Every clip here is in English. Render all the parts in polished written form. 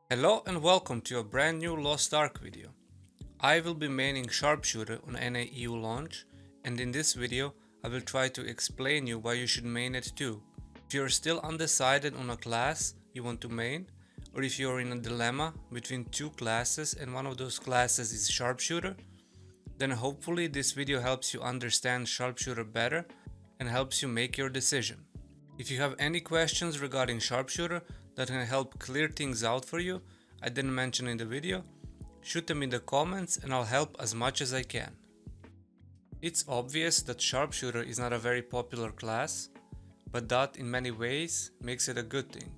Hello and welcome to a brand new Lost Ark video. I will be maining Sharpshooter on NAEU launch, and in this video I will try to explain you why you should main it too. If you are still undecided on a class you want to main, or if you are in a dilemma between two classes and one of those classes is Sharpshooter, then hopefully this video helps you understand Sharpshooter better and helps you make your decision. If you have any questions regarding Sharpshooter that can help clear things out for you, I didn't mention in the video, shoot them in the comments and I'll help as much as I can. It's obvious that Sharpshooter is not a very popular class, but that in many ways makes it a good thing.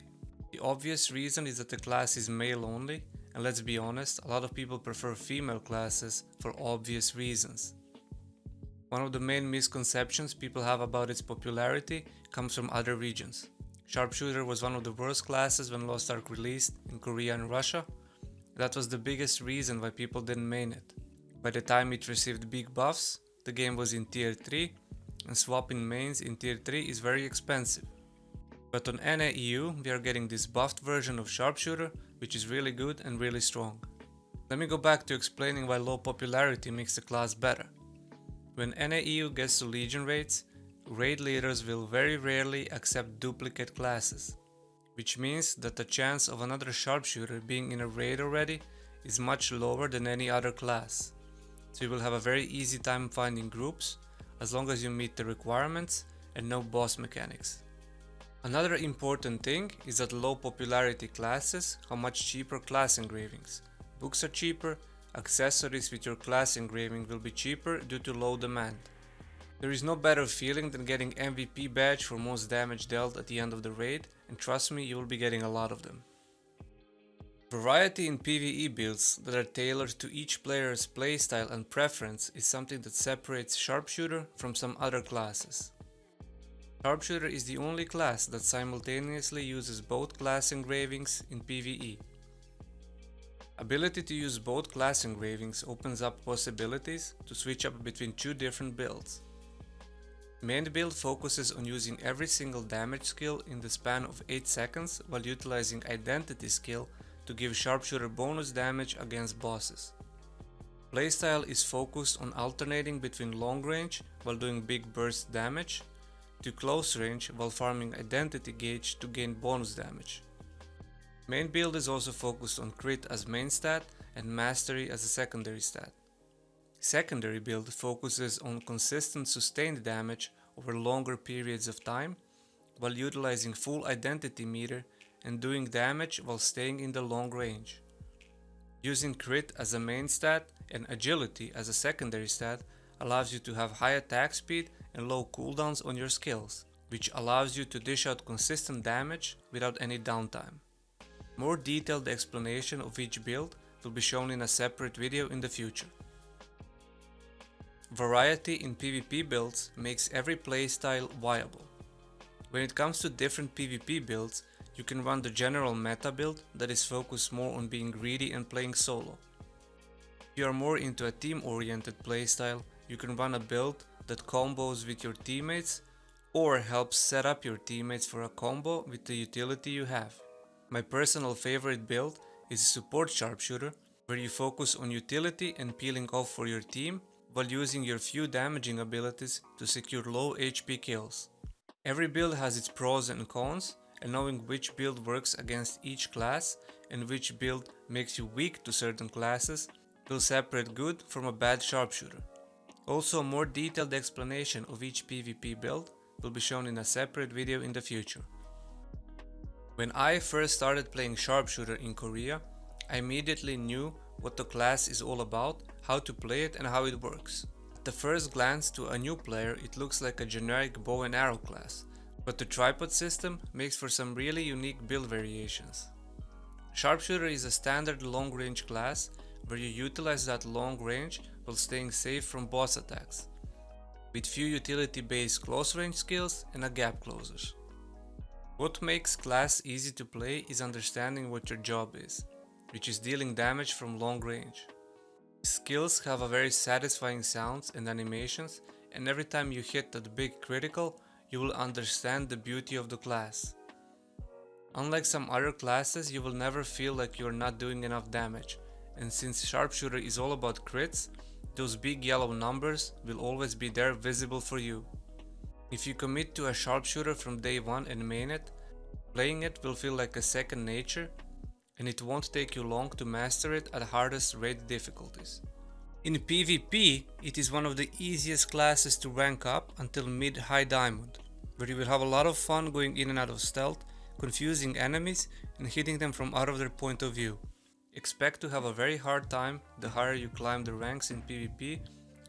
The obvious reason is that the class is male only, and let's be honest, a lot of people prefer female classes for obvious reasons. One of the main misconceptions people have about its popularity comes from other regions. Sharpshooter was one of the worst classes when Lost Ark released in Korea and Russia. That was the biggest reason why people didn't main it. By the time it received big buffs, the game was in tier 3, and swapping mains in tier 3 is very expensive. But on NAEU we are getting this buffed version of Sharpshooter, which is really good and really strong. Let me go back to explaining why low popularity makes the class better. When NAEU gets to Legion raids, raid leaders will very rarely accept duplicate classes, which means that the chance of another Sharpshooter being in a raid already is much lower than any other class. So you will have a very easy time finding groups as long as you meet the requirements and know boss mechanics. Another important thing is that low popularity classes have much cheaper class engravings. Books are cheaper, accessories with your class engraving will be cheaper due to low demand. There is no better feeling than getting MVP badge for most damage dealt at the end of the raid, and trust me, you will be getting a lot of them. Variety in PvE builds that are tailored to each player's playstyle and preference is something that separates Sharpshooter from some other classes. Sharpshooter is the only class that simultaneously uses both class engravings in PvE. Ability to use both class engravings opens up possibilities to switch up between two different builds. Main build focuses on using every single damage skill in the span of 8 seconds while utilizing identity skill to give Sharpshooter bonus damage against bosses. Playstyle is focused on alternating between long range while doing big burst damage to close range while farming identity gauge to gain bonus damage. Main build is also focused on crit as main stat and mastery as a secondary stat. Secondary build focuses on consistent sustained damage over longer periods of time while utilizing full identity meter and doing damage while staying in the long range. Using crit as a main stat and agility as a secondary stat allows you to have high attack speed and low cooldowns on your skills, which allows you to dish out consistent damage without any downtime. More detailed explanation of each build will be shown in a separate video in the future. Variety in PvP builds makes every playstyle viable. When it comes to different PvP builds, you can run the general meta build that is focused more on being greedy and playing solo. If you are more into a team-oriented playstyle, you can run a build that combos with your teammates or helps set up your teammates for a combo with the utility you have. My personal favorite build is a support Sharpshooter, where you focus on utility and peeling off for your team while using your few damaging abilities to secure low HP kills. Every build has its pros and cons, and knowing which build works against each class and which build makes you weak to certain classes will separate good from a bad Sharpshooter. Also, a more detailed explanation of each PvP build will be shown in a separate video in the future. When I first started playing Sharpshooter in Korea, I immediately knew what the class is all about, how to play it and how it works. At the first glance to a new player it looks like a generic bow and arrow class, but the tripod system makes for some really unique build variations. Sharpshooter is a standard long range class where you utilize that long range while staying safe from boss attacks, with few utility based close range skills and a gap closers. What makes class easy to play is understanding what your job is, which is dealing damage from long range. Skills have a very satisfying sounds and animations, and every time you hit that big critical, you will understand the beauty of the class. Unlike some other classes, you will never feel like you are not doing enough damage, and since Sharpshooter is all about crits, those big yellow numbers will always be there visible for you. If you commit to a Sharpshooter from day one and main it, playing it will feel like a second nature, and it won't take you long to master it at hardest raid difficulties. In PvP, it is one of the easiest classes to rank up until mid-high diamond, where you will have a lot of fun going in and out of stealth, confusing enemies and hitting them from out of their point of view. Expect to have a very hard time the higher you climb the ranks in PvP,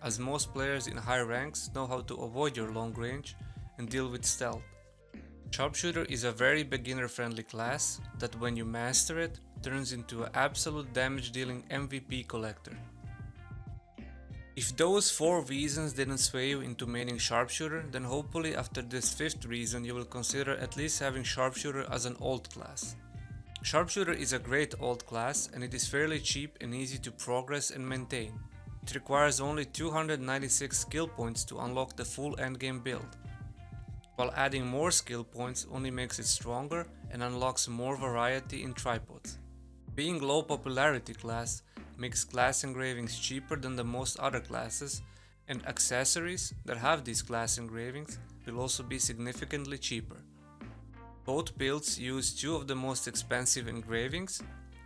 as most players in high ranks know how to avoid your long range and deal with stealth. Sharpshooter is a very beginner friendly class that when you master it, turns into an absolute damage dealing MVP collector. If those 4 reasons didn't sway you into maining Sharpshooter, then hopefully after this 5th reason you will consider at least having Sharpshooter as an alt class. Sharpshooter is a great alt class and it is fairly cheap and easy to progress and maintain. It requires only 296 skill points to unlock the full endgame build, while adding more skill points only makes it stronger and unlocks more variety in tripods. Being low popularity class makes class engravings cheaper than the most other classes, and accessories that have these class engravings will also be significantly cheaper. Both builds use 2 of the most expensive engravings,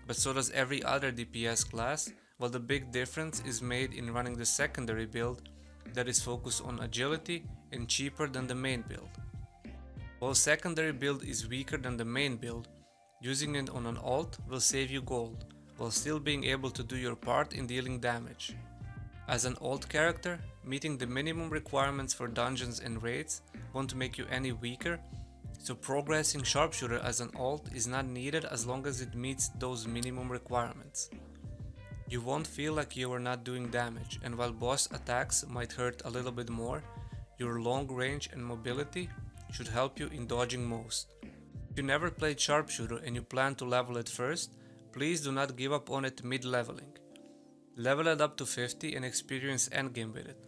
but so does every other DPS class, while the big difference is made in running the secondary build that is focused on agility and cheaper than the main build. While secondary build is weaker than the main build, using it on an alt will save you gold, while still being able to do your part in dealing damage. As an alt character, meeting the minimum requirements for dungeons and raids won't make you any weaker, so progressing Sharpshooter as an alt is not needed as long as it meets those minimum requirements. You won't feel like you are not doing damage, and while boss attacks might hurt a little bit more, your long range and mobility should help you in dodging most. If you never played Sharpshooter and you plan to level it first, please do not give up on it mid-leveling. Level it up to 50 and experience endgame with it.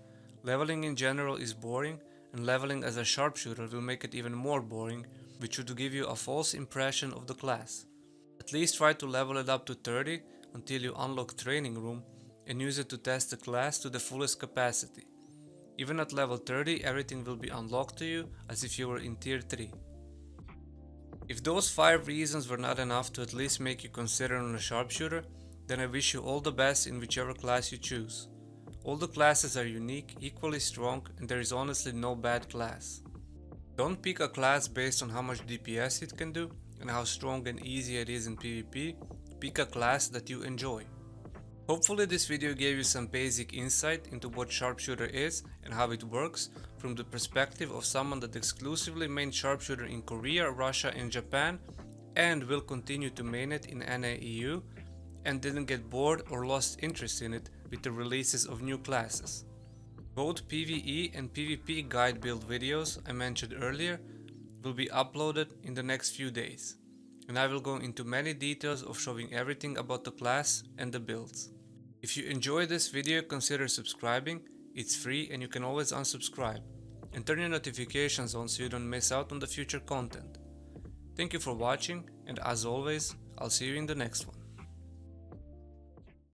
Leveling in general is boring, and leveling as a Sharpshooter will make it even more boring, which would give you a false impression of the class. At least try to level it up to 30 until you unlock Training Room and use it to test the class to the fullest capacity. Even at level 30, everything will be unlocked to you as if you were in tier 3. If those 5 reasons were not enough to at least make you consider on a Sharpshooter, then I wish you all the best in whichever class you choose. All the classes are unique, equally strong, and there is honestly no bad class. Don't pick a class based on how much DPS it can do and how strong and easy it is in PvP, pick a class that you enjoy. Hopefully this video gave you some basic insight into what Sharpshooter is and how it works from the perspective of someone that exclusively mained Sharpshooter in Korea, Russia and Japan and will continue to main it in NA/EU and didn't get bored or lost interest in it with the releases of new classes. Both PvE and PvP guide build videos I mentioned earlier will be uploaded in the next few days, and I will go into many details of showing everything about the class and the builds. If you enjoyed this video, consider subscribing, it's free and you can always unsubscribe, and turn your notifications on so you don't miss out on the future content. Thank you for watching, and as always, I'll see you in the next one.